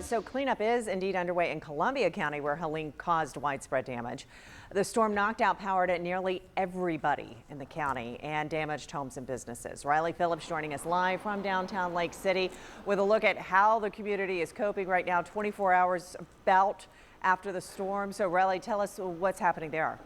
So cleanup is indeed underway in Columbia County, where Helene caused widespread damage. The storm knocked out power to nearly everybody in the county and damaged homes and businesses. Riley Phillips joining us live from downtown Lake City with a look at how the community is coping right now, 24 hours about after the storm. So Riley, tell us what's happening there.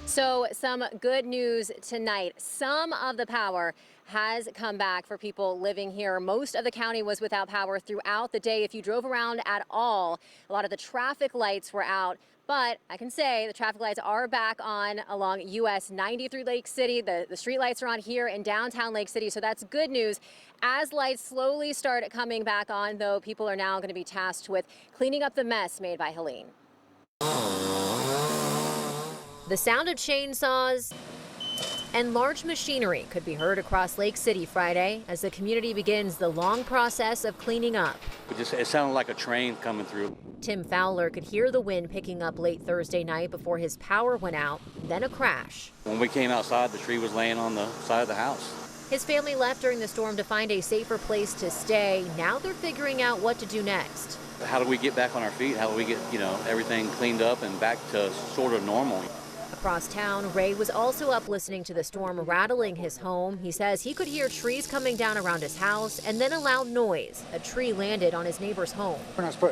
So some good news tonight. Some of the power has come back for people living here. Most of the county was without power throughout the day. If you drove around at all, a lot of the traffic lights were out. But I can say the traffic lights are back on along US 90 through Lake City. The street lights are on here in downtown Lake City. So that's good news. As lights slowly start coming back on, though, people are now going to be tasked with cleaning up the mess made by Helene. The sound of chainsaws and large machinery could be heard across Lake City Friday as the community begins the long process of cleaning up. It sounded like a train coming through. Tim Fowler could hear the wind picking up late Thursday night before his power went out, then a crash. When we came outside, the tree was laying on the side of the house. His family left during the storm to find a safer place to stay. Now they're figuring out what to do next. How do we get back on our feet? How do we get, everything cleaned up and back to sort of normal? Across town, Ray was also up listening to the storm rattling his home. He says he could hear trees coming down around his house and then a loud noise. A tree landed on his neighbor's home.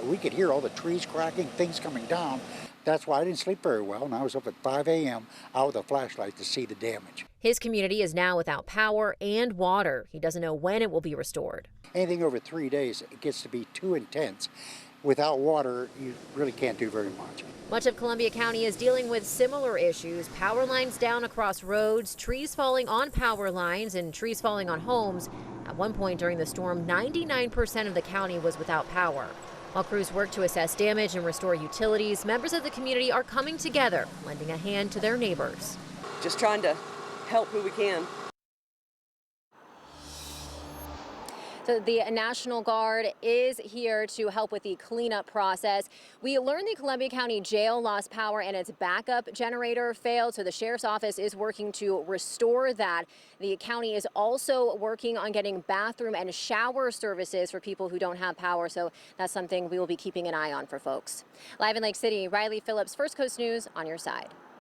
We could hear all the trees cracking, things coming down. That's why I didn't sleep very well, and I was up at 5 a.m. out with a flashlight to see the damage. His community is now without power and water. He doesn't know when it will be restored. Anything over 3 days, it gets to be too intense. Without water, you really can't do very much. Much of Columbia County is dealing with similar issues. Power lines down across roads, trees falling on power lines, and trees falling on homes. At one point during the storm, 99% of the county was without power. While crews work to assess damage and restore utilities, members of the community are coming together, lending a hand to their neighbors. Just trying to help who we can. So the National Guard is here to help with the cleanup process. We learned the Columbia County Jail lost power and its backup generator failed, so the sheriff's office is working to restore that. The county is also working on getting bathroom and shower services for people who don't have power, so that's something we will be keeping an eye on for folks. Live in Lake City, Riley Phillips, First Coast News, on your side.